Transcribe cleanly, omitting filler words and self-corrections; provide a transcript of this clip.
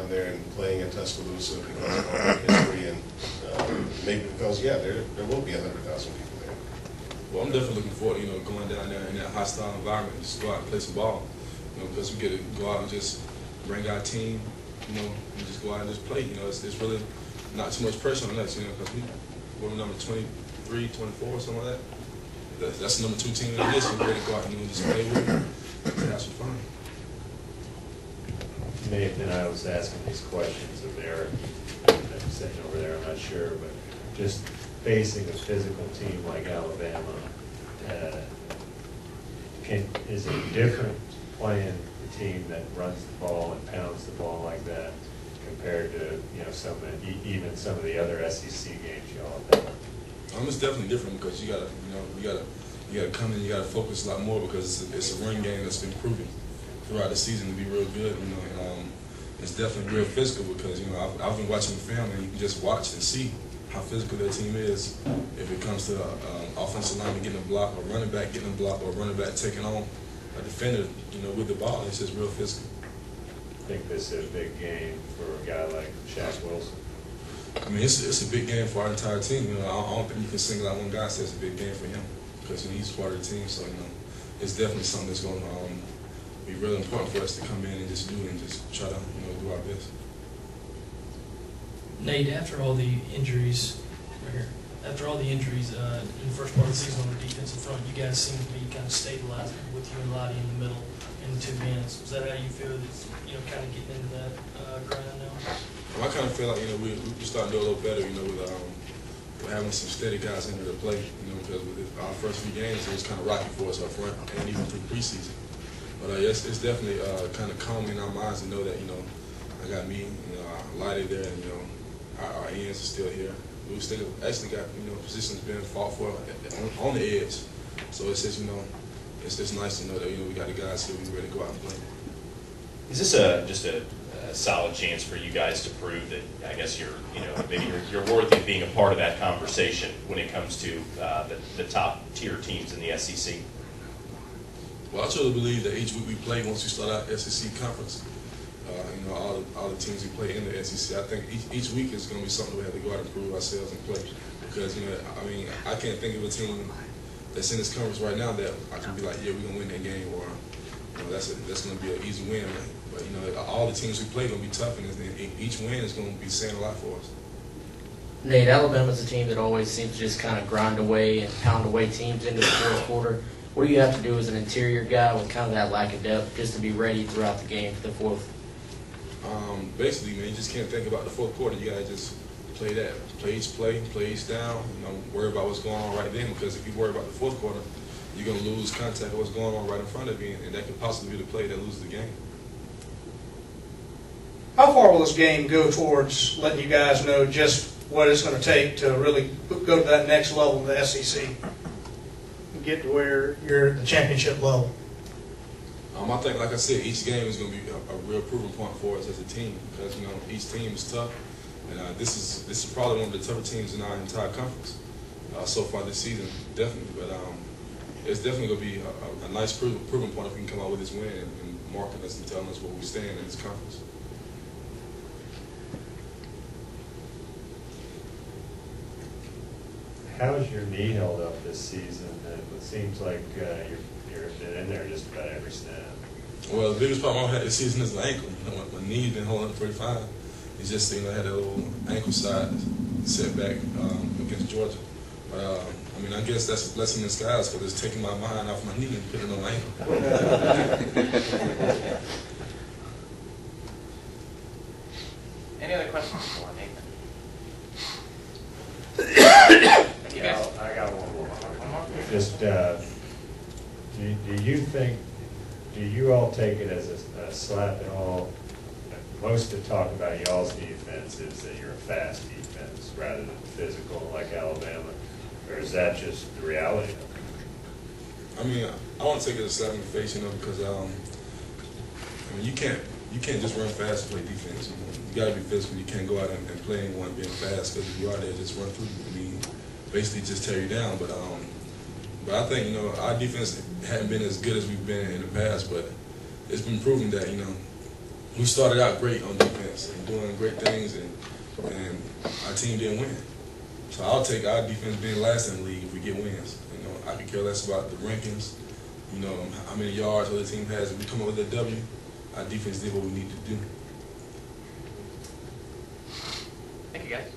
down there and playing in Tuscaloosa because of our history and maybe because, yeah, there will be 100,000 people there. Well, I'm definitely looking forward to, going down there in that hostile environment, just go out and play some ball, because we get to go out and just bring our team, and just go out and just play. It's really not too much pressure on us, because we're number 23, 24, something like that. That's the number 2 team in the nation. We're ready to go out and just play with them and have some fun. Nathan, I was asking these questions of Eric, sitting over there, I'm not sure, but just facing a physical team like Alabama, is it different playing the team that runs the ball and pounds the ball like that compared to even some of the other SEC games y'all have had? It's definitely different because you gotta come in, you gotta focus a lot more because it's a run game that's been proven throughout the season to be real good, and it's definitely real physical because I've been watching the film and you can just watch and see how physical their team is if it comes to offensive lineman getting a block or running back getting a block or running back taking on a defender, with the ball. It's just real physical. I think this is a big game for a guy like Shaq Wilson. It's a big game for our entire team. I don't think you can single out one guy and say it's a big game for him because he's part of the team. So it's definitely something that's going to be really important for us to come in and just do it and just try to do our best. Nate, after all the injuries, in the first part of the season on the defensive front, you guys seem to be kind of stabilizing with you and Lottie in the middle and the 2 ends. Is that how you feel that kind of getting into that grind now? I kind of feel like we're starting to do a little better, with having some steady guys in there to play, because with our first few games it was kind of rocky for us up front and even through preseason. But it's definitely kind of calming our minds to know that I got me, Lottie there, and our ends are still here. We still actually got positions being fought for on the edge. So it's just it's nice to know that we got the guys here, we ready to go out and play. Is this just a solid chance for you guys to prove that I guess you're worthy of being a part of that conversation when it comes to the top tier teams in the SEC? Well, I truly believe that each week we play, once we start our SEC conference, all the teams we play in the SEC, I think each week is going to be something we have to go out and prove ourselves and play. Because I can't think of a team that's in this conference right now that I can be like, yeah, we're going to win that game, or that's going to be an easy win. But all the teams we play are going to be tough, and each win is going to be saying a lot for us. Nate, Alabama's a team that always seems to just kind of grind away and pound away teams into the fourth quarter. What do you have to do as an interior guy with kind of that lack of depth just to be ready throughout the game for the fourth? Basically, man, you just can't think about the fourth quarter. You got to just play that. Play each down, worry about what's going on right then, because if you worry about the fourth quarter, you're going to lose contact of what's going on right in front of you, and that could possibly be the play that loses the game. How far will this game go towards letting you guys know just what it's going to take to really go to that next level of the SEC and get to where you're at the championship level? I think, like I said, each game is going to be a real proving point for us as a team because each team is tough, and this is probably one of the tougher teams in our entire conference so far this season, definitely. But it's definitely going to be a nice proving point if we can come out with this win and marking us and telling us where we stand in this conference. How's your knee held up this season? It seems like you've been in there just about every snap. Well, the biggest problem I've had this season is the ankle. My knee's been holding up pretty fine. It's just, I had a little ankle side setback against Georgia. But, I guess that's a blessing in disguise because it's taking my mind off my knee and putting it on my ankle. Any other questions for Nathan? Yeah, I got one more. Just, do you all take it as a slap at all? Most of the talk about y'all's defense is that you're a fast defense rather than physical like Alabama, or is that just the reality of it? I don't take it as a slap in the face, because you can't just run fast and play defense. You got to be physical. You can't go out and play anyone being fast because if you are there, just run through. Basically just tear you down. But I think our defense hadn't been as good as we've been in the past, but it's been proven that we started out great on defense. offense and doing great things, and our team didn't win. So I'll take our defense being last in the league if we get wins. You know, I could care less about the rankings. You know, how many yards the other team has. If we come up with a W, our defense did what we need to do. Thank you, guys.